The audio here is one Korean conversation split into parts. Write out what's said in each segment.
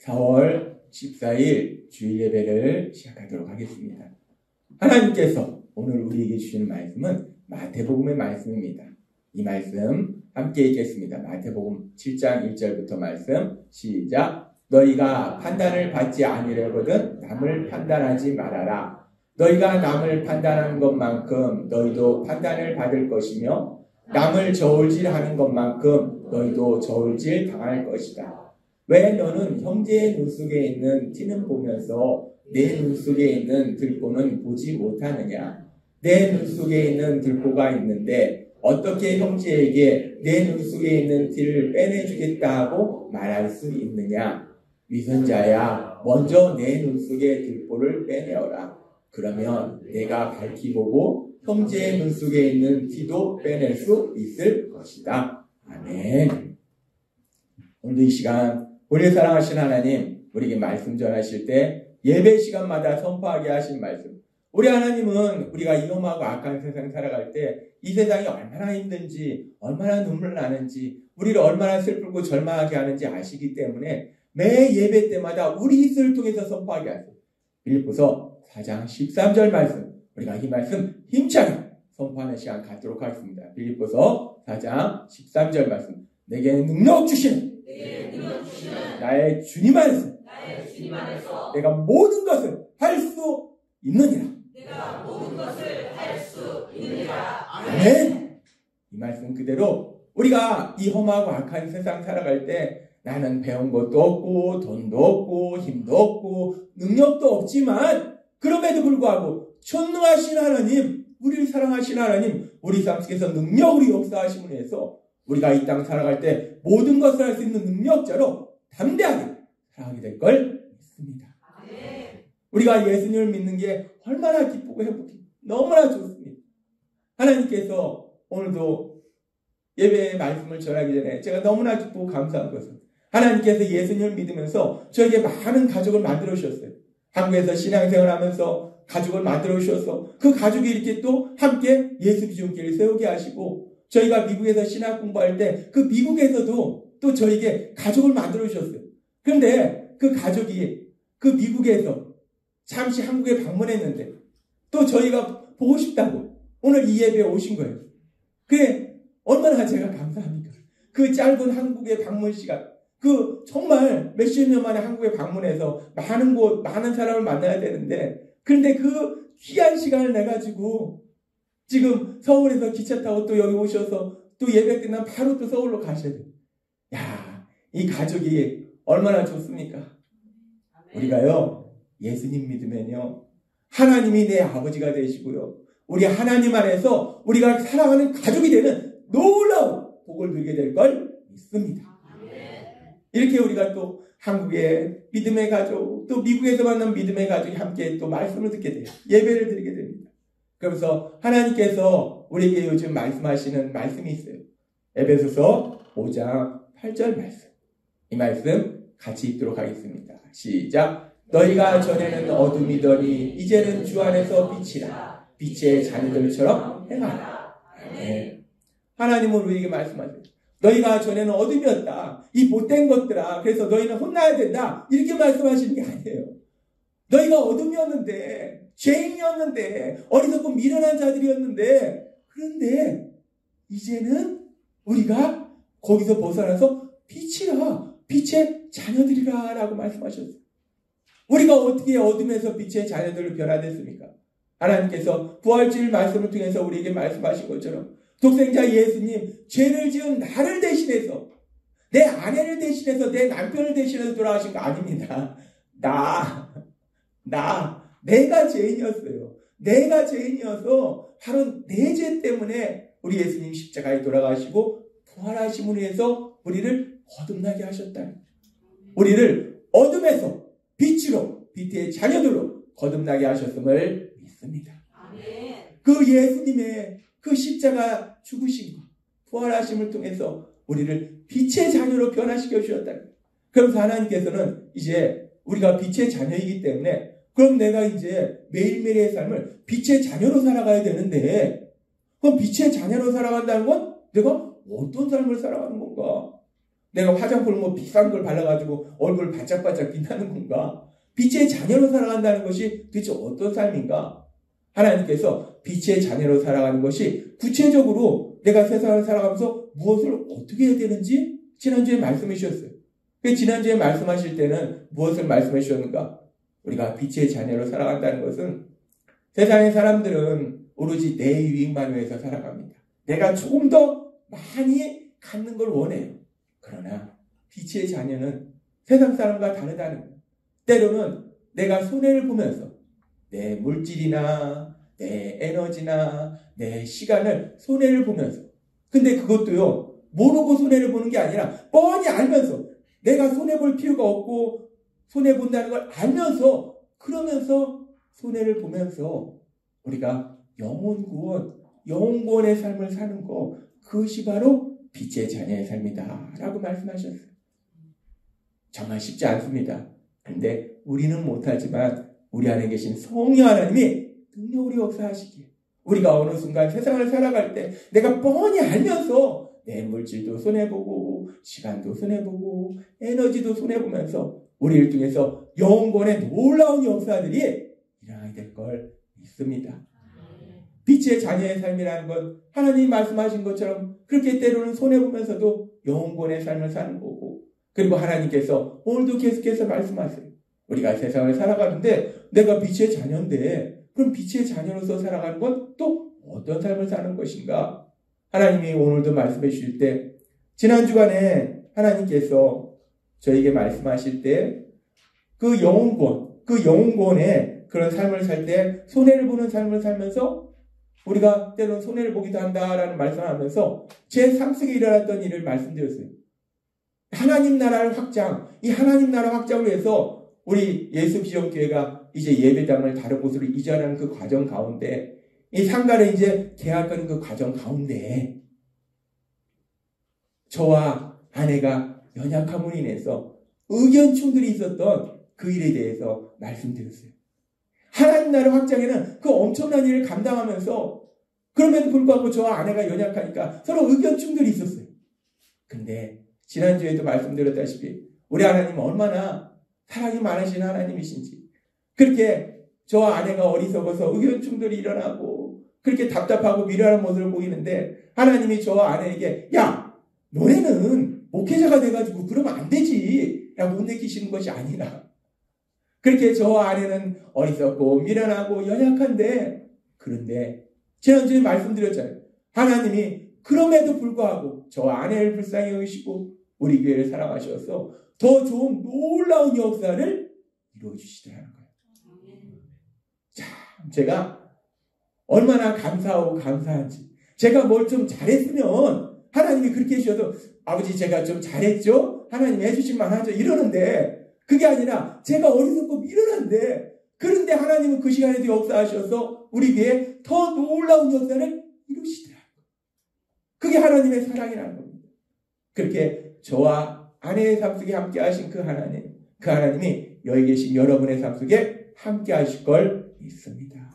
4월 14일 주일 예배를 시작하도록 하겠습니다. 하나님께서 오늘 우리에게 주시는 말씀은 마태복음의 말씀입니다. 이 말씀 함께 읽겠습니다. 마태복음 7장 1절부터 말씀 시작. 너희가 판단을 받지 아니려거든 남을 판단하지 말아라. 너희가 남을 판단하는 것만큼 너희도 판단을 받을 것이며 남을 저울질하는 것만큼 너희도 저울질 당할 것이다. 왜 너는 형제의 눈 속에 있는 티는 보면서 내 눈 속에 있는 들보는 보지 못하느냐? 내 눈 속에 있는 들보가 있는데 어떻게 형제에게 내 눈 속에 있는 티를 빼내주겠다 하고 말할 수 있느냐? 위선자야, 먼저 내 눈 속에 들보를 빼내어라. 그러면 내가 밝히 보고 형제의 눈 속에 있는 티도 빼낼 수 있을 것이다. 아멘. 오늘도 이 시간 우리 사랑하신 하나님, 우리에게 말씀 전하실 때 예배 시간마다 선포하게 하신 말씀. 우리 하나님은 우리가 이 험하고 악한 세상 살아갈 때 이 세상이 얼마나 힘든지, 얼마나 눈물 나는지, 우리를 얼마나 슬프고 절망하게 하는지 아시기 때문에 매 예배 때마다 우리 입술을 통해서 선포하게 하세요. 빌립보서 4장 13절 말씀, 우리가 이 말씀 힘차게 선포하는 시간 갖도록 하겠습니다. 빌립보서 4장 13절 말씀, 내게 능력 주시는 나의 주님 안에서 내가 모든 것을 할 수 있느니라. 아멘. 이 말씀 그대로 우리가 이 험하고 악한 세상 살아갈 때 나는 배운 것도 없고 돈도 없고 힘도 없고 능력도 없지만 그럼에도 불구하고 전능하신 하나님, 우리를 사랑하신 하나님, 우리 삶 속에서 능력으로 역사하심을 해서 우리가 이 땅 살아갈 때 모든 것을 할 수 있는 능력자로 담대하게 살아가게 될 걸 믿습니다. 우리가 예수님을 믿는 게 얼마나 기쁘고 행복해, 너무나 좋습니다. 하나님께서 오늘도 예배의 말씀을 전하기 전에 제가 너무나 기쁘고 감사한 것은 하나님께서 예수님을 믿으면서 저에게 많은 가족을 만들어 주셨어요. 한국에서 신앙생활을 하면서 가족을 만들어 주셔서 그 가족이 이렇게 또 함께 예수 비전교회를 세우게 하시고, 저희가 미국에서 신학 공부할 때 그 미국에서도 또 저에게 가족을 만들어 주셨어요. 그런데 그 가족이 그 미국에서 잠시 한국에 방문했는데 또 저희가 보고 싶다고 오늘 이 예배에 오신 거예요. 그래, 얼마나 제가 감사합니까? 그 짧은 한국의 방문 시간, 그 정말 몇십 년 만에 한국에 방문해서 많은 사람을 만나야 되는데, 그런데 그 귀한 시간을 내가지고 지금 서울에서 기차 타고 또 여기 오셔서 또 예배 끝나면 바로 또 서울로 가셔야 돼요. 야, 이 가족이 얼마나 좋습니까? 우리가요, 예수님 믿으면요, 하나님이 내 아버지가 되시고요, 우리 하나님 안에서 우리가 사랑하는 가족이 되는 놀라운 복을 누리게 될 걸 믿습니다. 이렇게 우리가 또 한국의 믿음의 가족, 또 미국에서 만난 믿음의 가족이 함께 또 말씀을 듣게 돼요. 예배를 드리게 됩니다. 그러면서 하나님께서 우리에게 요즘 말씀하시는 말씀이 있어요. 에베소서 5장 8절 말씀. 이 말씀 같이 읽도록 하겠습니다. 시작. 너희가 전에는 어둠이더니 이제는 주 안에서 빛이라. 빛의 자녀들처럼 행하라. 아멘. 하나님은 우리에게 말씀하세요. 너희가 전에는 어둠이었다. 이 못된 것들아. 그래서 너희는 혼나야 된다. 이렇게 말씀하시는 게 아니에요. 너희가 어둠이었는데, 죄인이었는데, 어리석고 미련한 자들이었는데, 그런데 이제는 우리가 거기서 벗어나서 빛이라, 빛의 자녀들이라 라고 말씀하셨어요. 우리가 어떻게 어둠에서 빛의 자녀들로 변화됐습니까? 하나님께서 부활주일 말씀을 통해서 우리에게 말씀하신 것처럼 독생자 예수님, 죄를 지은 나를 대신해서, 내 아내를 대신해서, 내 남편을 대신해서 돌아가신 거 아닙니다. 내가 죄인이었어요. 내가 죄인이어서 바로 내 죄 때문에 우리 예수님 십자가에 돌아가시고 부활하심으로 해서 우리를 거듭나게 하셨다. 우리를 어둠에서 빛으로, 빛의 자녀들로 거듭나게 하셨음을 믿습니다. 그 예수님의 그 십자가 죽으심과 부활하심을 통해서 우리를 빛의 자녀로 변화시켜 주셨다. 그래서 하나님께서는 이제 우리가 빛의 자녀이기 때문에 그럼 내가 이제 매일매일의 삶을 빛의 자녀로 살아가야 되는데, 그럼 빛의 자녀로 살아간다는 건 내가 어떤 삶을 살아가는 건가? 내가 화장품을 뭐 비싼 걸 발라가지고 얼굴 바짝바짝 빛나는 건가? 빛의 자녀로 살아간다는 것이 도대체 어떤 삶인가? 하나님께서 빛의 자녀로 살아가는 것이 구체적으로 내가 세상을 살아가면서 무엇을 어떻게 해야 되는지 지난주에 말씀해 주셨어요. 지난주에 말씀하실 때는 무엇을 말씀해 주셨는가? 우리가 빛의 자녀로 살아간다는 것은 세상의 사람들은 오로지 내 유익만 위해서 살아갑니다. 내가 조금 더 많이 갖는 걸 원해요. 그러나 빛의 자녀는 세상 사람과 다르다는 거예요. 때로는 내가 손해를 보면서 내 물질이나 내 에너지나 내 시간을 손해를 보면서, 근데 그것도요 모르고 손해를 보는 게 아니라 뻔히 알면서 내가 손해볼 필요가 없고 손해본다는 걸 알면서, 그러면서 손해를 보면서 우리가 영혼구원, 영혼구원의 삶을 사는 거, 그것이 바로 빛의 자녀의 삶이다 라고 말씀하셨어요. 정말 쉽지 않습니다. 그런데 우리는 못하지만 우리 안에 계신 성령 하나님이 능력으로 역사하시기에 우리가 어느 순간 세상을 살아갈 때 내가 뻔히 알면서 내 물질도 손해보고 시간도 손해보고 에너지도 손해보면서 우리를 통해서 영혼권의 놀라운 역사들이 일어나게 될 걸 믿습니다. 빛의 자녀의 삶이라는 건 하나님이 말씀하신 것처럼 그렇게 때로는 손해보면서도 영혼권의 삶을 사는 거고, 그리고 하나님께서 오늘도 계속해서 말씀하세요. 우리가 세상을 살아가는데 내가 빛의 자녀인데 그럼 빛의 자녀로서 살아가는 건 또 어떤 삶을 사는 것인가? 하나님이 오늘도 말씀해 주실 때, 지난 주간에 하나님께서 저에게 말씀하실 때 그 영혼권의 그런 삶을 살 때 손해를 보는 삶을 살면서 우리가 때로는 손해를 보기도 한다라는 말씀을 하면서 제 삶 속에 일어났던 일을 말씀드렸어요. 하나님 나라를 확장, 이 하나님 나라 확장을 위해서 우리 예수기적교회가 이제 예배당을 다른 곳으로 이전하는 그 과정 가운데, 이 상가를 이제 계약하는 그 과정 가운데 저와 아내가 연약함으로 인해서 의견 충돌이 있었던 그 일에 대해서 말씀드렸어요. 하나님 나라 확장에는 그 엄청난 일을 감당하면서 그럼에도 불구하고 저와 아내가 연약하니까 서로 의견 충돌이 있었어요. 근데 지난주에도 말씀드렸다시피 우리 하나님은 얼마나 사랑이 많으신 하나님이신지, 그렇게 저와 아내가 어리석어서 의견 충돌이 일어나고 그렇게 답답하고 미련한 모습을 보이는데 하나님이 저와 아내에게 야, 너네는 목회자가 돼가지고 그러면 안 되지 라고 혼내키시는 것이 아니라, 그렇게 저와 아내는 어리석고 미련하고 연약한데, 그런데 지난주에 말씀드렸잖아요. 하나님이 그럼에도 불구하고 저와 아내를 불쌍히 여기시고 우리 교회를 사랑하셔서 더 좋은 놀라운 역사를 이루어주시더라는 거예요. 자, 제가 얼마나 감사하고 감사한지, 제가 뭘 좀 잘했으면 하나님이 그렇게 해주셔도 아버지 제가 좀 잘했죠? 하나님이 해주신 만하죠? 이러는데 그게 아니라 제가 어리석고 미련한데, 그런데 하나님은 그 시간에도 역사하셔서 우리 교회에 더 놀라운 역사를 이루시더라고요. 그게 하나님의 사랑이라는 겁니다. 그렇게 저와 아내의 삶 속에 함께 하신 그 하나님이 여기 계신 여러분의 삶 속에 함께 하실 걸 믿습니다.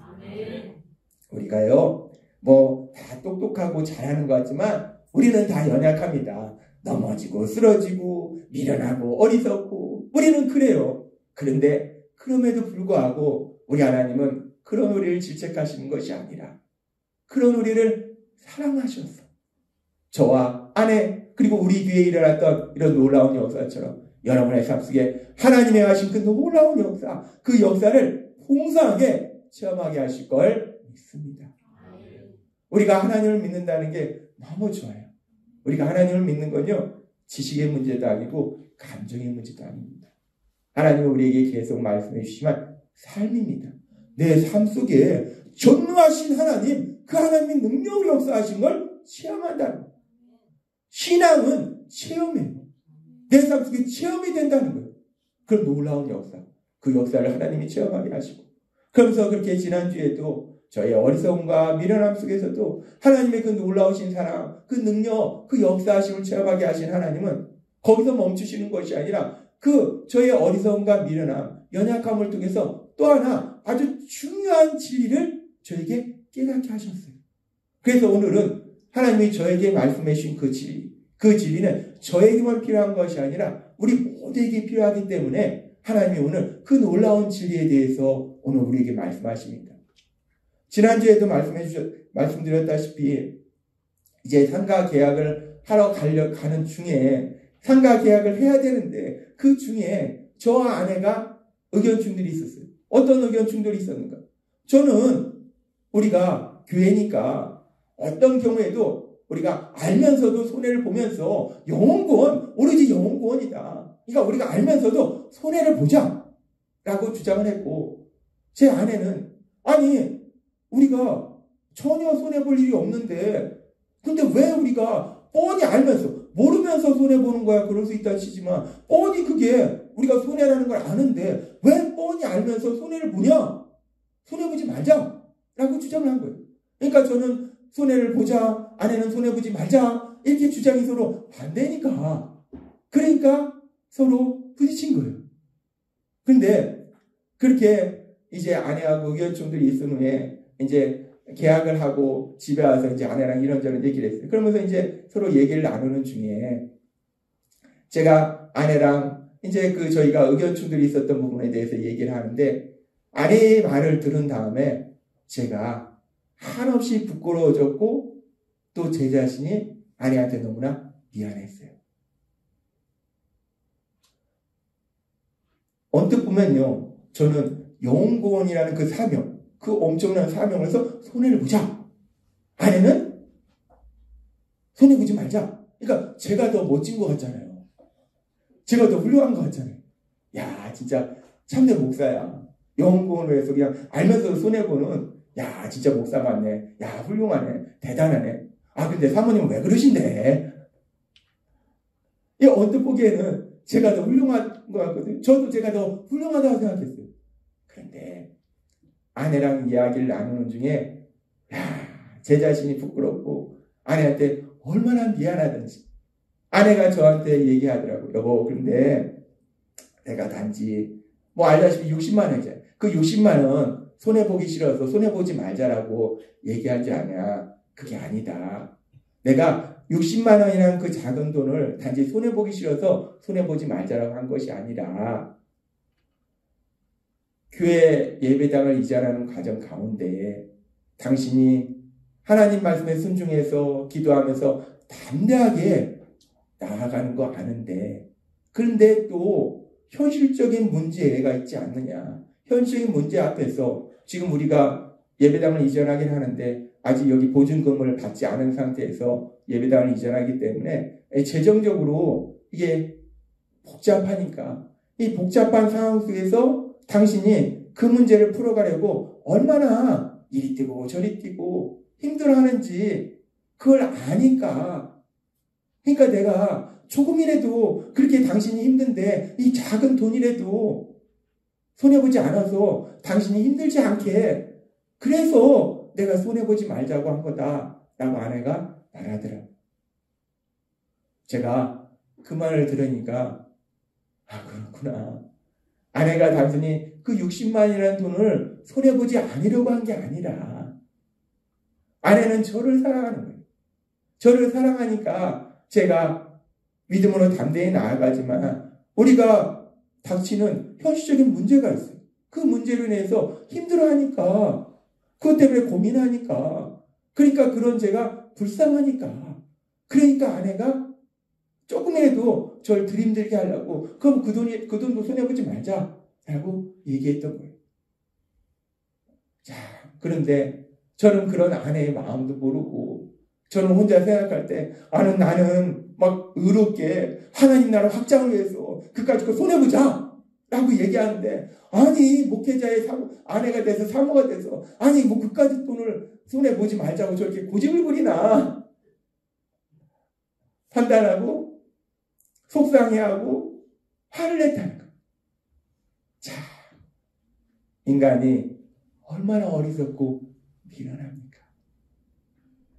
우리가요, 다 똑똑하고 잘하는 것 같지만 우리는 다 연약합니다. 넘어지고 쓰러지고 미련하고 어리석고 우리는 그래요. 그런데 그럼에도 불구하고 우리 하나님은 그런 우리를 질책하시는 것이 아니라 그런 우리를 사랑하셔서 저와 아내 그리고 우리 교회에 일어났던 이런 놀라운 역사처럼 여러분의 삶 속에 하나님의 하신 그 놀라운 역사, 그 역사를 풍성하게 체험하게 하실 걸 믿습니다. 우리가 하나님을 믿는다는 게 너무 좋아요. 우리가 하나님을 믿는 건요, 지식의 문제도 아니고 감정의 문제도 아닙니다. 하나님은 우리에게 계속 말씀해 주시지만 삶입니다. 내 삶 속에 전능하신 하나님, 그 하나님의 능력으로 역사하신 걸 체험한다는 거예요. 신앙은 체험이에요. 내 삶 속에 체험이 된다는 거예요. 그런 놀라운 역사, 그 역사를 하나님이 체험하게 하시고, 그러면서 그렇게 지난주에도 저의 어리석음과 미련함 속에서도 하나님의 그 놀라우신 사랑, 그 능력, 그 역사하심을 체험하게 하신 하나님은 거기서 멈추시는 것이 아니라 그 저의 어리석음과 미련함, 연약함을 통해서 또 하나 아주 중요한 진리를 저에게 깨닫게 하셨어요. 그래서 오늘은 하나님이 저에게 말씀해 주신 그 진리, 그 진리는 저에게만 필요한 것이 아니라 우리 모두에게 필요하기 때문에 하나님이 오늘 그 놀라운 진리에 대해서 오늘 우리에게 말씀하십니다. 지난주에도 말씀드렸다시피 이제 상가 계약을 하러 가는 중에 상가 계약을 해야 되는데 그 중에 저와 아내가 의견 충돌이 있었어요. 어떤 의견 충돌이 있었는가? 저는 우리가 교회니까 어떤 경우에도 우리가 알면서도 손해를 보면서 영혼구원, 오로지 영혼구원이다. 그러니까 우리가 알면서도 손해를 보자 라고 주장을 했고, 제 아내는 아니 우리가 전혀 손해볼 일이 없는데 근데 왜 우리가 뻔히 알면서 모르면서 손해보는 거야 그럴 수 있다 치지만 뻔히 그게 우리가 손해라는 걸 아는데 왜 뻔히 알면서 손해를 보냐? 손해보지 말자 라고 주장을 한 거예요. 그러니까 저는 손해를 보자, 아내는 손해보지 말자 이렇게 주장이 서로 반대니까 그러니까 서로 부딪힌 거예요. 근데 그렇게 이제 아내하고 의견 충돌이 있은 후에 이제 계약을 하고 집에 와서 이제 아내랑 이런저런 얘기를 했어요. 그러면서 이제 서로 얘기를 나누는 중에 제가 아내랑 이제 저희가 의견 충돌이 있었던 부분에 대해서 얘기를 하는데 아내의 말을 들은 다음에 제가 한없이 부끄러워졌고 또 제 자신이 아내한테 너무나 미안했어요. 언뜻 보면요, 저는 영혼구원이라는 그 사명, 그 엄청난 사명을 해서 손해를 보자. 아내는 손해보지 말자. 그러니까 제가 더 멋진 것 같잖아요. 제가 더 훌륭한 것 같잖아요. 야, 진짜 참내 목사야. 영혼구원을 해서 그냥 알면서도 손해보는, 야, 진짜 목사 맞네. 야, 훌륭하네. 대단하네. 아, 근데 사모님은 왜 그러신데? 이 언뜻 보기에는 제가 더 훌륭한 것 같거든요. 저도 제가 더 훌륭하다고 생각했어요. 그런데 아내랑 이야기를 나누는 중에 제 자신이 부끄럽고 아내한테 얼마나 미안하든지 아내가 저한테 얘기하더라고요. 여보, 근데 내가 단지 알다시피 60만 원이잖아요. 그 60만 원 손해보기 싫어서 손해보지 말자라고 얘기한 줄 아냐. 그게 아니다. 내가 60만 원이라는 그 작은 돈을 단지 손해보기 싫어서 손해보지 말자라고 한 것이 아니라 교회 예배당을 이전하는 과정 가운데 당신이 하나님 말씀에 순종해서 기도하면서 담대하게 나아가는 거 아는데 그런데 또 현실적인 문제가 있지 않느냐. 현실적인 문제 앞에서 지금 우리가 예배당을 이전하긴 하는데 아직 여기 보증금을 받지 않은 상태에서 예배당을 이전하기 때문에 재정적으로 이게 복잡하니까 이 복잡한 상황 속에서 당신이 그 문제를 풀어가려고 얼마나 이리 뛰고 저리 뛰고 힘들어하는지 그걸 아니까 그러니까 내가 조금이라도 그렇게 당신이 힘든데 이 작은 돈이라도 손해보지 않아서 당신이 힘들지 않게 그래서 내가 손해보지 말자고 한 거다라고 아내가 말하더라고요. 제가 그 말을 들으니까 그렇구나. 아내가 단순히 그 60만이라는 돈을 손해보지 않으려고 한 게 아니라 아내는 저를 사랑하는 거예요. 저를 사랑하니까 제가 믿음으로 담대히 나아가지만 우리가 닥치는 현실적인 문제가 있어요. 그 문제로 인해서 힘들어하니까 그것 때문에 고민하니까 그러니까 그런 제가 불쌍하니까 그러니까 아내가 조금이라도 저를 들임들게 하려고 그럼 그 돈도 손해보지 말자라고 얘기했던 거예요. 자, 그런데 저는 그런 아내의 마음도 모르고 저는 혼자 생각할 때 나는 막 의롭게 하나님 나라 확장을 위해서 그까짓 거 손해보자 라고 얘기하는데 아니 목회자의 아내가 돼서 사모가 돼서 그까짓 돈을 손해보지 말자고 저렇게 고집을 부리나 판단하고 속상해하고 화를 냈다는 거예요. 자, 인간이 얼마나 어리석고 미련합니까?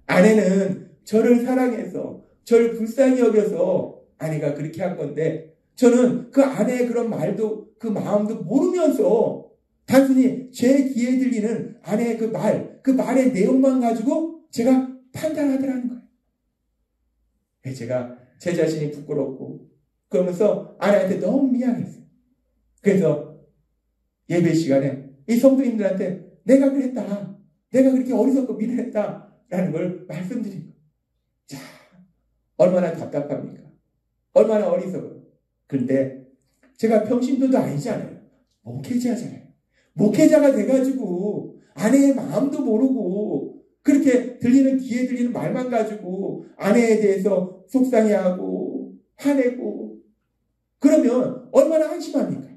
아내는 저를 사랑해서 저를 불쌍히 여겨서 아내가 그렇게 한 건데 저는 그 아내의 그런 말도 그 마음도 모르면서 단순히 제 귀에 들리는 아내의 그 말의 내용만 가지고 제가 판단하더라는 거예요. 제가 제 자신이 부끄럽고 그러면서 아내한테 너무 미안했어요. 그래서 예배 시간에 이 성도님들한테 내가 그랬다. 내가 그렇게 어리석고 미련했다라는 걸 말씀드린 거예요. 자, 얼마나 답답합니까? 얼마나 어리석어요. 그런데 제가 평신도도 아니잖아요. 목회자잖아요. 목회자가 돼가지고 아내의 마음도 모르고 그렇게 귀에 들리는 말만 가지고 아내에 대해서 속상해하고 화내고 그러면 얼마나 한심합니까?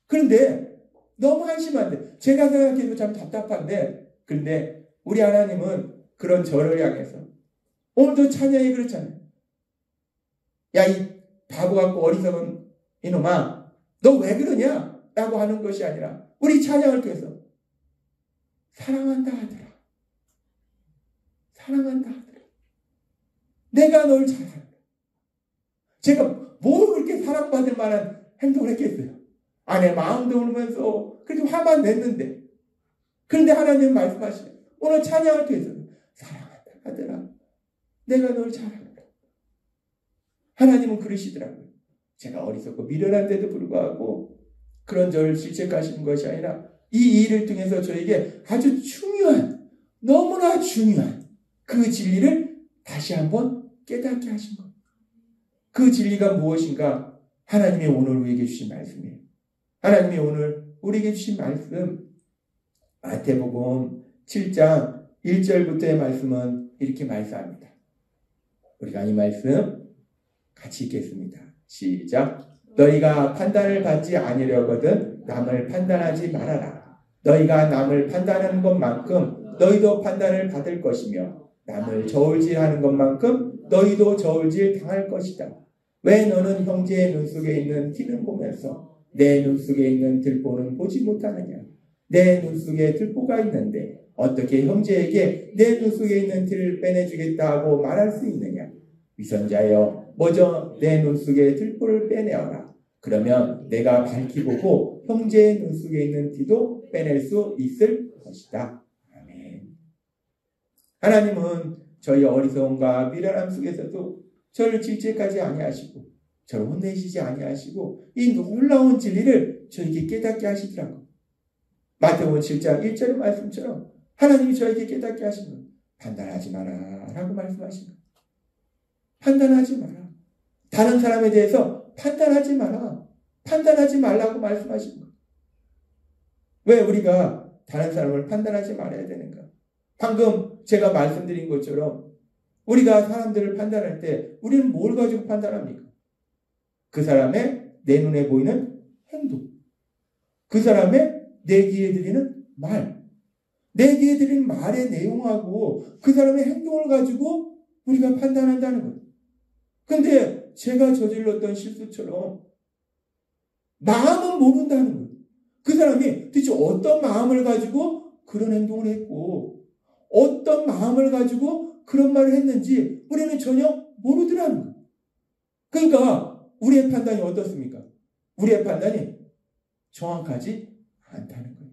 그런데 너무 한심한데 제가 생각해도 참 답답한데 그런데 우리 하나님은 그런 저를 향해서 오늘도 찬양이 그렇잖아요. 야, 이 바보 같고 어리석은 이놈아, 너 왜 그러냐? 라고 하는 것이 아니라 우리 찬양을 통해서 사랑한다 하더라. 사랑한다 하더라. 내가 널 사랑한다. 제가 뭘 그렇게 사랑받을 만한 행동을 했겠어요? 아내 마음도 울면서 그렇게 화만 냈는데 그런데 하나님 말씀하시네. 오늘 찬양을 통해서 사랑한다 하더라. 내가 널 사랑한다. 하나님은 그러시더라고요. 제가 어리석고 미련한데도 불구하고 그런 저를 질책하시는 것이 아니라 이 일을 통해서 저에게 아주 중요한, 너무나 중요한 그 진리를 다시 한번 깨닫게 하신 것. 그 진리가 무엇인가? 하나님이 오늘 우리에게 주신 말씀이에요. 하나님이 오늘 우리에게 주신 말씀, 마태복음 7장 1절부터의 말씀은 이렇게 말씀합니다. 우리가 이 말씀 같이 읽겠습니다. 시작. 너희가 판단을 받지 아니려거든 남을 판단하지 말아라. 너희가 남을 판단하는 것만큼 너희도 판단을 받을 것이며 남을 저울질하는 것만큼 너희도 저울질 당할 것이다. 왜 너는 형제의 눈 속에 있는 티는 보면서 내 눈 속에 있는 들보는 보지 못하느냐? 내 눈 속에 들보가 있는데 어떻게 형제에게 내 눈 속에 있는 티를 빼내주겠다고 말할 수 있느냐? 위선자여, 먼저 내 눈 속에 들보를 빼내어라. 그러면 내가 밝히 보고 형제의 눈 속에 있는 티도 빼낼 수 있을 것이다. 아멘. 하나님은 저희 어리석음과 미련함 속에서도 저를 질책하지 아니하시고 저를 혼내시지 아니하시고 이 놀라운 진리를 저에게 깨닫게 하시더라고요. 마태복음 7장 1절의 말씀처럼 하나님이 저에게 깨닫게 하신 거예요. 판단하지 마라 라고 말씀하신 거예요. 판단하지 마라. 다른 사람에 대해서 판단하지 마라. 판단하지 말라고 말씀하신 거예요. 왜 우리가 다른 사람을 판단하지 말아야 되는가? 방금 제가 말씀드린 것처럼 우리가 사람들을 판단할 때 우리는 뭘 가지고 판단합니까? 그 사람의 내 눈에 보이는 행동, 그 사람의 내 귀에 들리는 말, 내 귀에 들리는 말의 내용하고 그 사람의 행동을 가지고 우리가 판단한다는 거예요. 근데 제가 저질렀던 실수처럼 마음은 모른다는 거예요. 그 사람이 도대체 어떤 마음을 가지고 그런 행동을 했고 어떤 마음을 가지고 그런 말을 했는지 우리는 전혀 모르더라는 거예요. 그러니까 우리의 판단이 어떻습니까? 우리의 판단이 정확하지 않다는 거예요.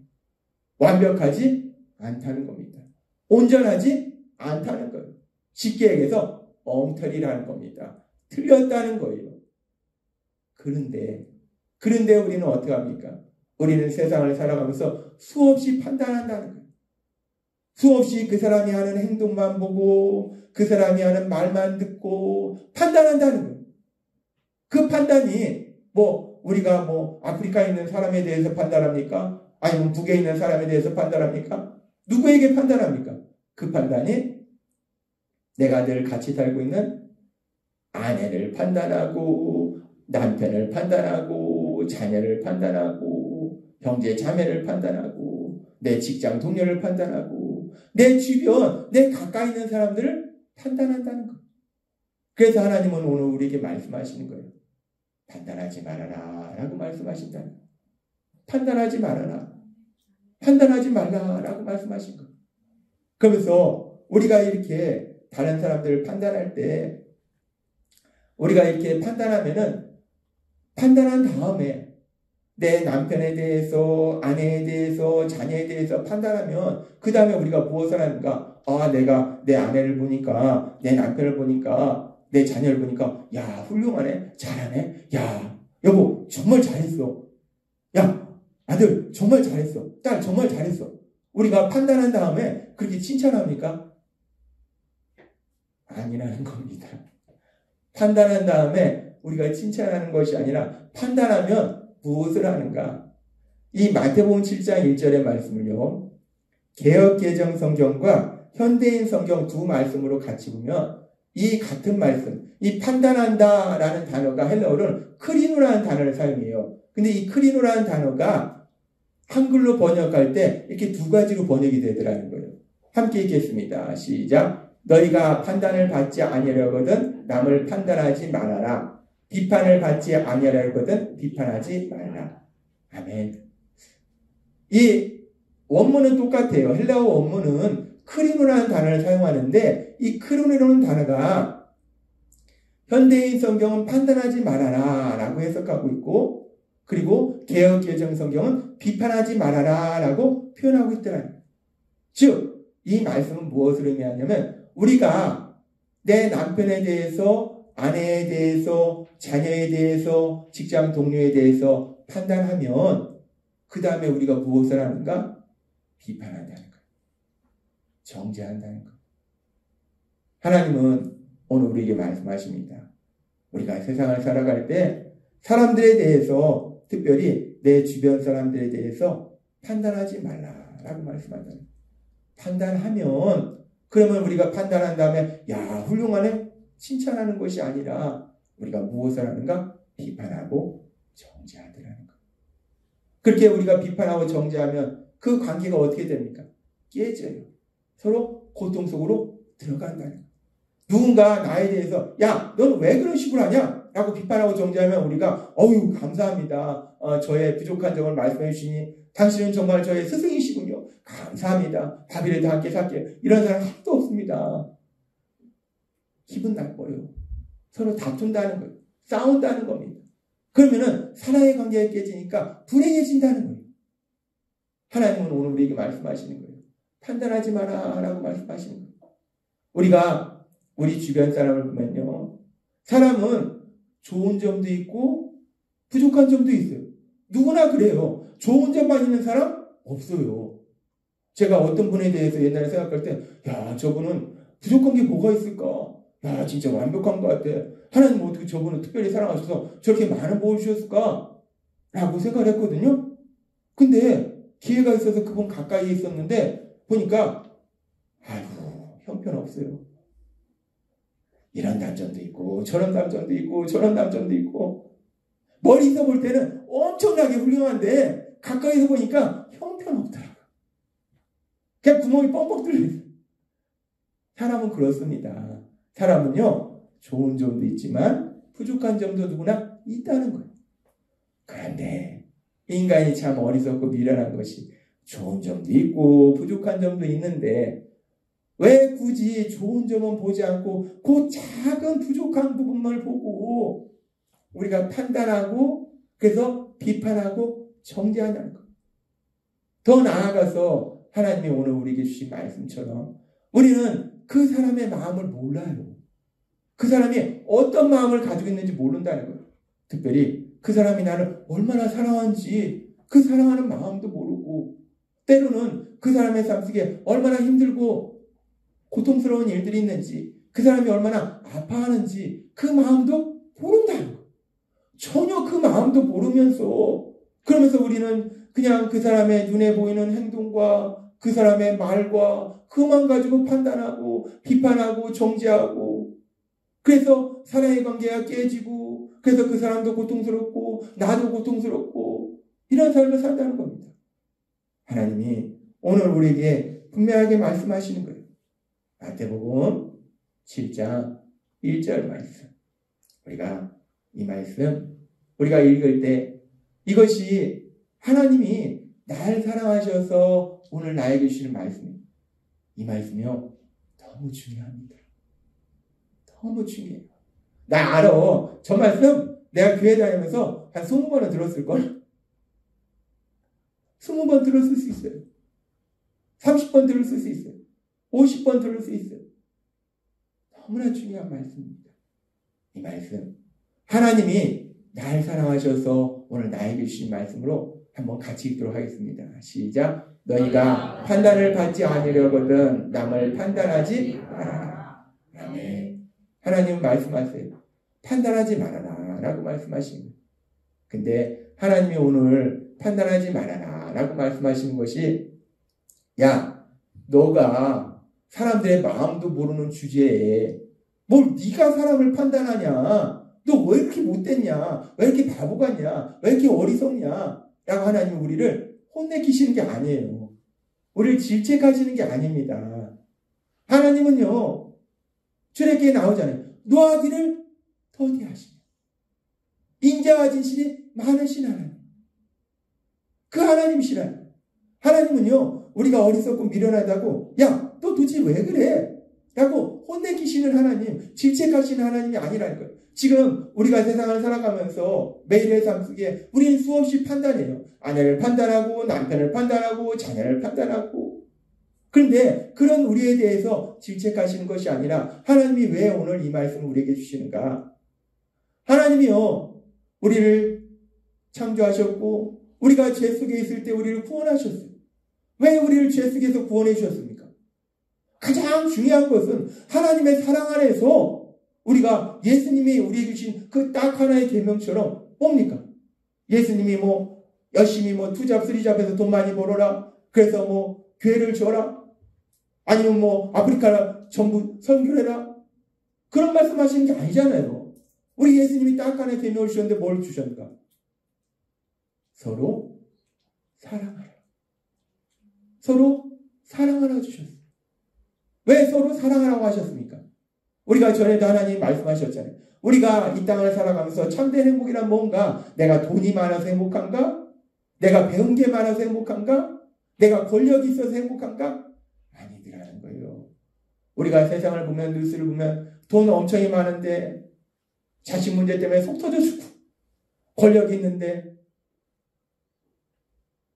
완벽하지 않다는 겁니다. 온전하지 않다는 거예요. 쉽게 얘기해서 엉터리라는 겁니다. 틀렸다는 거예요. 그런데 우리는 어떻게 합니까? 우리는 세상을 살아가면서 수없이 판단한다는 거예요. 수없이 그 사람이 하는 행동만 보고 그 사람이 하는 말만 듣고 판단한다는 거예요. 그 판단이 우리가 아프리카에 있는 사람에 대해서 판단합니까? 아니면 북에 있는 사람에 대해서 판단합니까? 누구에게 판단합니까? 그 판단이 내가 늘 같이 살고 있는 아내를 판단하고 남편을 판단하고 자녀를 판단하고 형제 자매를 판단하고 내 직장 동료를 판단하고 내 주변 내 가까이 있는 사람들을 판단한다는 거예요. 그래서 하나님은 오늘 우리에게 말씀하시는 거예요. 판단하지 말아라 라고 말씀하신다는 거예요. 판단하지 말아라. 판단하지 말라 라고 말씀하신 거예요. 그러면서 우리가 이렇게 다른 사람들을 판단할 때 우리가 이렇게 판단하면은 판단한 다음에 내 남편에 대해서 아내에 대해서 자녀에 대해서 판단하면 그 다음에 우리가 무엇을 하는가? 내가 내 아내를 보니까 내 남편을 보니까 내 자녀를 보니까 야 훌륭하네, 잘하네, 야 여보 정말 잘했어, 야 아들 정말 잘했어, 딸 정말 잘했어. 우리가 판단한 다음에 그렇게 칭찬합니까? 아니라는 겁니다. 판단한 다음에 우리가 칭찬하는 것이 아니라 판단하면 무엇을 하는가? 이 마태복음 7장 1절의 말씀을요, 개역개정 성경과 현대인 성경 두 말씀으로 같이 보면 이 같은 말씀, 이 판단한다 라는 단어가 헬라어로는 크리노라는 단어를 사용해요. 근데 이 크리노라는 단어가 한글로 번역할 때 이렇게 두 가지로 번역이 되더라는 거예요. 함께 읽겠습니다. 시작. 너희가 판단을 받지 아니하려거든 남을 판단하지 말아라. 비판을 받지 아니하려거든 비판하지 말라. 아멘. 이 원문은 똑같아요. 헬라어 원문은 크리노라는 단어를 사용하는데 이 크리노라는 단어가 현대인 성경은 판단하지 말아라 라고 해석하고 있고, 그리고 개역개정 성경은 비판하지 말아라 라고 표현하고 있더라고요. 즉, 이 말씀은 무엇을 의미하냐면 우리가 내 남편에 대해서, 아내에 대해서, 자녀에 대해서, 직장 동료에 대해서 판단하면 그 다음에 우리가 무엇을 하는가? 비판한다는 거예요. 정죄한다는 거예요. 하나님은 오늘 우리에게 말씀하십니다. 우리가 세상을 살아갈 때 사람들에 대해서, 특별히 내 주변 사람들에 대해서 판단하지 말라라고 말씀한다는 거예요. 판단하면, 그러면 우리가 판단한 다음에 야 훌륭하네 칭찬하는 것이 아니라 우리가 무엇을 하는가? 비판하고 정죄하더라는 거예요. 그렇게 우리가 비판하고 정죄하면 그 관계가 어떻게 됩니까? 깨져요. 서로 고통 속으로 들어간다는 거예요. 누군가 나에 대해서 야 너는 왜 그런 식으로 하냐? 라고 비판하고 정죄하면 우리가 어휴 감사합니다. 저의 부족한 점을 말씀해 주시니 당신은 정말 저의 스승이시군요. 감사합니다. 밥이라도 함께 살게요. 이런 사람 하나도 없습니다. 기분 나빠요. 서로 다툰다는 거예요. 싸운다는 겁니다. 그러면은 사랑의 관계가 깨지니까 불행해진다는 거예요. 하나님은 오늘 우리에게 말씀하시는 거예요. 판단하지 마라 라고 말씀하시는 거예요. 우리가 우리 주변 사람을 보면요, 사람은 좋은 점도 있고 부족한 점도 있어요. 누구나 그래요. 좋은 점만 있는 사람 없어요. 제가 어떤 분에 대해서 옛날에 생각할 때 야 저분은 부족한 게 뭐가 있을까? 야 진짜 완벽한 것 같아. 하나님 어떻게 저분을 특별히 사랑하셔서 저렇게 많은 복을 주셨을까? 라고 생각을 했거든요. 근데 기회가 있어서 그분 가까이 있었는데 보니까 아이고 형편없어요. 이런 단점도 있고 저런 단점도 있고 저런 단점도 있고, 멀리서 볼 때는 엄청나게 훌륭한데 가까이서 보니까 형편없더라고요. 그냥 구멍이 뻥뻥 뚫려있어요. 사람은 그렇습니다. 사람은요 좋은 점도 있지만 부족한 점도 누구나 있다는 거예요. 그런데 인간이 참 어리석고 미련한 것이 좋은 점도 있고 부족한 점도 있는데 왜 굳이 좋은 점은 보지 않고 그 작은 부족한 부분만 보고 우리가 판단하고 그래서 비판하고 정죄하는 것. 더 나아가서 하나님이 오늘 우리에게 주신 말씀처럼 우리는 그 사람의 마음을 몰라요. 그 사람이 어떤 마음을 가지고 있는지 모른다는 거예요. 특별히 그 사람이 나를 얼마나 사랑하는지 그 사랑하는 마음도 모르고, 때로는 그 사람의 삶 속에 얼마나 힘들고 고통스러운 일들이 있는지, 그 사람이 얼마나 아파하는지 그 마음도 모른다는 거예요. 전혀 그 마음도 모르면서, 그러면서 우리는 그냥 그 사람의 눈에 보이는 행동과 그 사람의 말과 그만 가지고 판단하고 비판하고 정죄하고, 그래서 사랑의 관계가 깨지고, 그래서 그 사람도 고통스럽고 나도 고통스럽고 이런 삶을 산다는 겁니다. 하나님이 오늘 우리에게 분명하게 말씀하시는 거예요. 마태복음 7장 1절 말씀. 우리가 이 말씀 우리가 읽을 때 이것이 하나님이 날 사랑하셔서 오늘 나에게 주시는 말씀입니다. 이 말씀이요 너무 중요합니다. 너무 중요해요. 나 알아. 저 말씀 내가 교회 다니면서 한 20번은 들었을걸? 20번 들었을 수 있어요. 30번 들었을 수 있어요. 50번 들을 수 있어요. 너무나 중요한 말씀입니다. 이 말씀. 하나님이 날 사랑하셔서 오늘 나에게 주신 말씀으로 한번 같이 읽도록 하겠습니다. 시작. 너희가 판단을 받지 않으려거든 남을 판단하지 말아라. 아멘. 하나님은 말씀하세요. 판단하지 말아라 라고 말씀하십니다. 근데 하나님이 오늘 판단하지 말아라 라고 말씀하시는 것이 야, 너가 사람들의 마음도 모르는 주제에 뭘 네가 사람을 판단하냐? 너 왜 이렇게 못됐냐? 왜 이렇게 바보 같냐? 왜 이렇게 어리석냐? 라고 하나님은 우리를 혼내키시는 게 아니에요. 우리를 질책하시는 게 아닙니다. 하나님은요, 출애굽기에 나오잖아요. 노하기를 더디하시며 인자와 진실이 많으신 하나님. 그 하나님이시라요. 하나님은요, 우리가 어리석고 미련하다고 야, 너 도대체 왜 그래? 라고 혼내키시는 하나님, 질책하시는 하나님이 아니라니까요. 지금 우리가 세상을 살아가면서 매일의 삶 속에 우리는 수없이 판단해요. 아내를 판단하고 남편을 판단하고 자녀를 판단하고. 그런데 그런 우리에 대해서 질책하시는 것이 아니라 하나님이 왜 오늘 이 말씀을 우리에게 주시는가? 하나님이요, 우리를 창조하셨고 우리가 죄 속에 있을 때 우리를 구원하셨어요. 왜 우리를 죄 속에서 구원해 주셨습니까? 가장 중요한 것은 하나님의 사랑 안에서 우리가 예수님이 우리에게 주신 그 딱 하나의 계명처럼 뭡니까? 예수님이 열심히 투잡 쓰리잡해서 돈 많이 벌어라. 그래서 교회를 줘라. 아니면 아프리카 전부 선교해라. 그런 말씀하시는 게 아니잖아요. 우리 예수님이 딱 하나의 계명을 주셨는데 뭘 주셨는가? 서로 사랑하라. 서로 사랑하라 주셨어요. 왜 서로 사랑하라고 하셨습니까? 우리가 전에도 하나님 말씀하셨잖아요. 우리가 이 땅을 살아가면서 참된 행복이란 뭔가? 내가 돈이 많아서 행복한가? 내가 배운 게 많아서 행복한가? 내가 권력이 있어서 행복한가? 아니더라는 거예요. 우리가 세상을 보면, 뉴스를 보면 돈 엄청 많은데 자식 문제 때문에 속 터져 죽고 권력이 있는데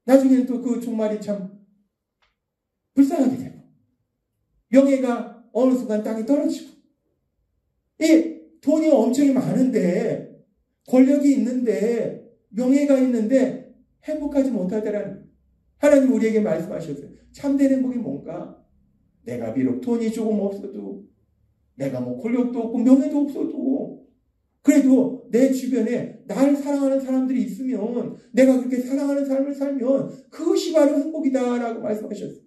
나중에는 또 그 종말이 참 불쌍하게 되고 명예가 어느 순간 땅에 떨어지고 이 돈이 엄청 많은데 권력이 있는데 명예가 있는데 행복하지 못하더라는 하나님 우리에게 말씀하셨어요. 참된 행복이 뭔가? 내가 비록 돈이 조금 없어도 내가 권력도 없고 명예도 없어도 그래도 내 주변에 나를 사랑하는 사람들이 있으면 내가 그렇게 사랑하는 삶을 살면 그것이 바로 행복이다라고 말씀하셨어요.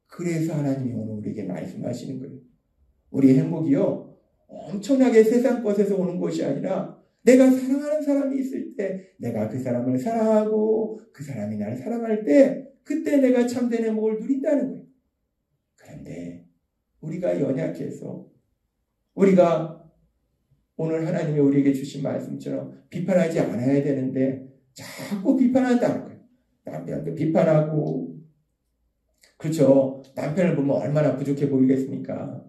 그래서 하나님이 오늘 우리에게 말씀하시는 거예요. 우리의 행복이요, 엄청나게 세상 것에서 오는 것이 아니라 내가 사랑하는 사람이 있을 때 내가 그 사람을 사랑하고 그 사람이 나를 사랑할 때 그때 내가 참된 행복을 누린다는 거예요. 그런데 우리가 연약해서 우리가 오늘 하나님이 우리에게 주신 말씀처럼 비판하지 않아야 되는데 자꾸 비판한다는 거예요. 남편도 비판하고 그렇죠. 남편을 보면 얼마나 부족해 보이겠습니까?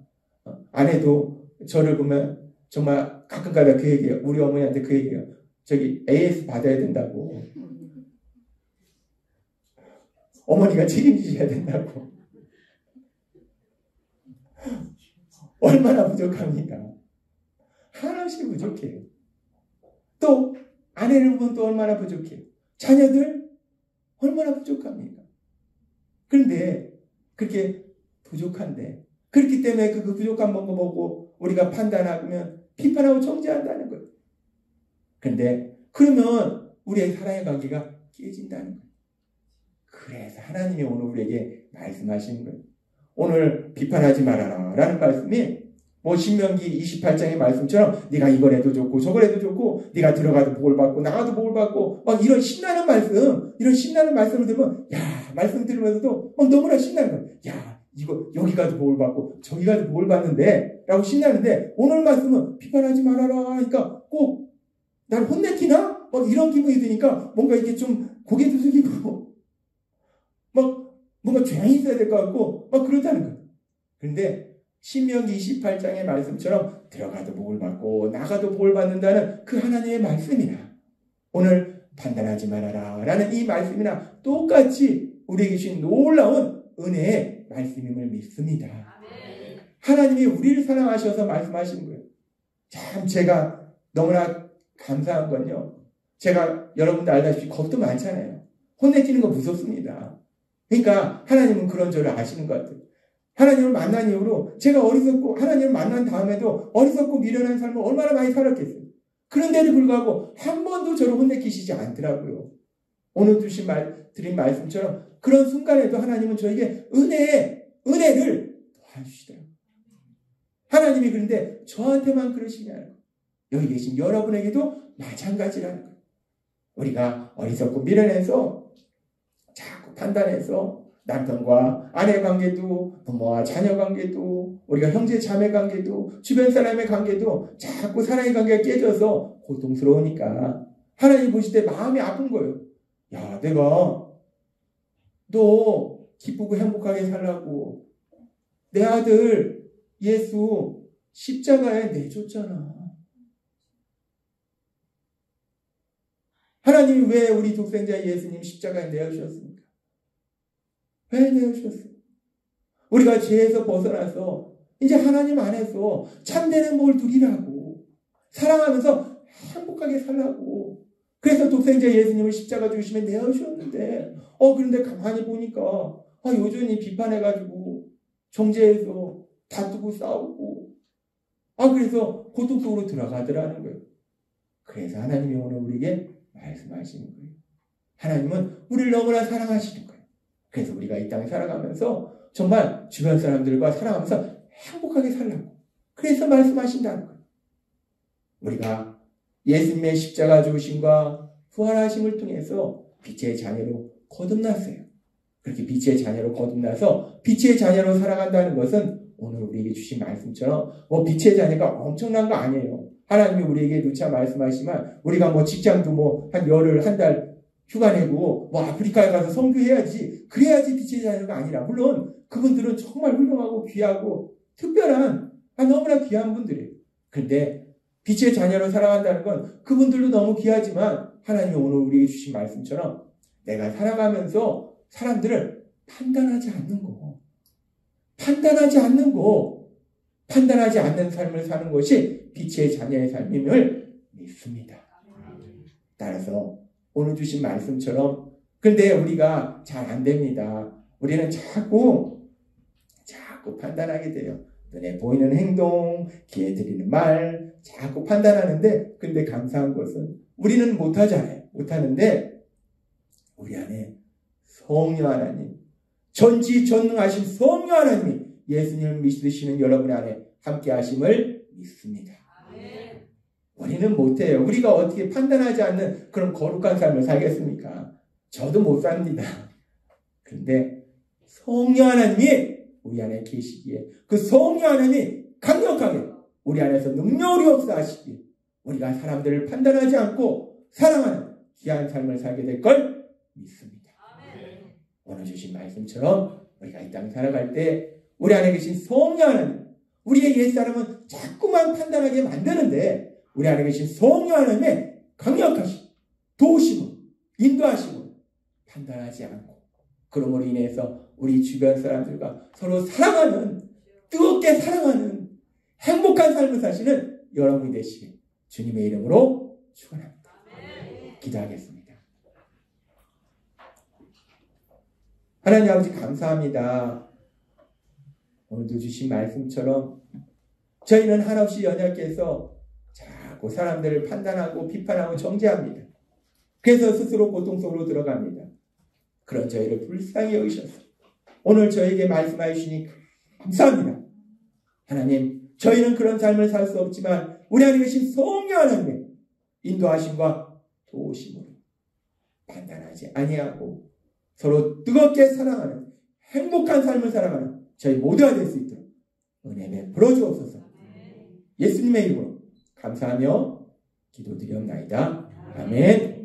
아내도 저를 보면 정말 가끔가다 그 얘기예요. 우리 어머니한테 그 얘기예요. 저기 AS 받아야 된다고. 어머니가 책임지셔야 된다고. 얼마나 부족합니까? 하나씩 부족해요. 또 아내를 보면 또 얼마나 부족해요. 자녀들 얼마나 부족합니까? 그런데 그렇게 부족한데 그렇기 때문에 그 부족한 거 보고 우리가 판단하면 비판하고 정죄한다는 거예요. 그런데 그러면 우리의 사랑의 관계가 깨진다는 거예요. 그래서 하나님이 오늘 우리에게 말씀하시는 거예요. 오늘 비판하지 말아라 라는 말씀이 신명기 28장의 말씀처럼 네가 이걸 해도 좋고 저걸 해도 좋고 네가 들어가도 복을 받고 나가도 복을 받고 이런 신나는 말씀, 이런 신나는 말씀을 들으면 말씀 들으면서도 너무나 신나는 거예요. 이거 여기 가도 복을 받고 저기 가도 복을 받는데 라고 신나는데 오늘 말씀은 비판하지 말아라 하니까 꼭 날 혼내키나? 이런 기분이 드니까 뭔가 이렇게 좀 고개도 숙이고 뭔가 조용히 있어야 될 것 같고 그렇다는 거예요. 그런데 신명기 28장의 말씀처럼 들어가도 복을 받고 나가도 복을 받는다는 그 하나님의 말씀이나 오늘 판단하지 말아라 라는 이 말씀이나 똑같이 우리에게 주신 놀라운 은혜의 말씀임을 믿습니다. 하나님이 우리를 사랑하셔서 말씀하시는 거예요. 참 제가 너무나 감사한 건요. 제가 여러분도 알다시피 겁도 많잖아요. 혼내지는 거 무섭습니다. 그러니까 하나님은 그런 저를 아시는 것 같아요. 하나님을 만난 이후로 제가 어리석고 하나님을 만난 다음에도 어리석고 미련한 삶을 얼마나 많이 살았겠어요. 그런데도 불구하고 한 번도 저를 혼내키시지 않더라고요. 오늘 드린 말씀처럼 그런 순간에도 하나님은 저에게 은혜를 더해주시더라고요. 하나님이 그런데 저한테만 그러시냐는 거예요. 여기 계신 여러분에게도 마찬가지라는 거예요. 우리가 어리석고 미련해서 자꾸 판단해서 남편과 아내 관계도 부모와 자녀 관계도 우리가 형제 자매 관계도 주변 사람의 관계도 자꾸 사랑의 관계가 깨져서 고통스러우니까 하나님 보실 때 마음이 아픈 거예요. 야, 내가 너 기쁘고 행복하게 살라고 내 아들 예수 십자가에 내줬잖아. 하나님이 왜 우리 독생자 예수님 십자가에 내어주셨습니까? 왜 내어주셨어요? 우리가 죄에서 벗어나서 이제 하나님 안에서 참되는 복을 누리라고 사랑하면서 행복하게 살라고 그래서 독생자 예수님을 십자가 죽으시면 내어주셨는데 그런데 가만히 보니까 여전히 비판해가지고 정죄해서 다투고 싸우고 그래서 고통 속으로 들어가더라는 거예요. 그래서 하나님이 오늘 우리에게 말씀하시는 거예요. 하나님은 우리를 너무나 사랑하시는 거예요. 그래서 우리가 이 땅에 살아가면서 정말 주변 사람들과 살아가면서 행복하게 살라고 그래서 말씀하신다는 거예요. 우리가 예수님의 십자가 죽으심과 부활하심을 통해서 빛의 자녀로 거듭났어요. 그렇게 빛의 자녀로 거듭나서 빛의 자녀로 살아간다는 것은 오늘 우리에게 주신 말씀처럼 빛의 자녀가 엄청난 거 아니에요. 하나님이 우리에게 누차 말씀하시지만 우리가 직장도 한 열흘 한 달 휴가 내고 아프리카에 가서 선교해야지 그래야지 빛의 자녀가 아니라 물론 그분들은 정말 훌륭하고 귀하고 특별한 너무나 귀한 분들이에요. 그런데 빛의 자녀로 살아간다는 건 그분들도 너무 귀하지만 하나님이 오늘 우리에게 주신 말씀처럼 내가 살아가면서 사람들을 판단하지 않는 삶을 사는 것이 빛의 자녀의 삶임을 믿습니다. 따라서 오늘 주신 말씀처럼 근데 우리가 잘 안 됩니다. 우리는 자꾸 판단하게 돼요. 눈에 보이는 행동, 귀에 들리는 말 자꾸 판단하는데 근데 감사한 것은 우리는 못하잖아요. 못하는데 우리 안에 성령 하나님 전지전능하신 성령 하나님이 예수님을 믿으시는 여러분 안에 함께 하심을 믿습니다. 우리는 못해요. 우리가 어떻게 판단하지 않는 그런 거룩한 삶을 살겠습니까? 저도 못 삽니다. 그런데 성령 하나님이 우리 안에 계시기에 그 성령 하나님이 강력하게 우리 안에서 능력으로 역사하시기에 우리가 사람들을 판단하지 않고 사랑하는 귀한 삶을 살게 될 걸 믿습니다. 오늘 주신 말씀처럼 우리가 이 땅 살아갈 때 우리 안에 계신 성령 하나님 우리의 옛사람은 자꾸만 판단하게 만드는데 우리 안에 계신 성령 하나님의 강력하신 도우심을 인도하심을 판단하지 않고 그러므로 인해서 우리 주변 사람들과 서로 사랑하는 뜨겁게 사랑하는 행복한 삶을 사시는 여러분이 되시길 주님의 이름으로 축원합니다. 기도하겠습니다. 하나님 아버지 감사합니다. 오늘도 주신 말씀처럼 저희는 한없이 연약해서 자꾸 사람들을 판단하고 비판하고 정죄합니다. 그래서 스스로 고통 속으로 들어갑니다. 그런 저희를 불쌍히 여기셔서 오늘 저에게 말씀하여 주시니 감사합니다. 하나님 저희는 그런 삶을 살 수 없지만 우리 안에 계신 성령 하나님의 인도하심과 도우심으로 판단하지 아니하고 서로 뜨겁게 사랑하는 행복한 삶을 살아가는 저희 모두가 될 수 있도록 은혜 베풀어 주옵소서. 예수님의 이름으로 감사하며 기도드리옵나이다. 아멘.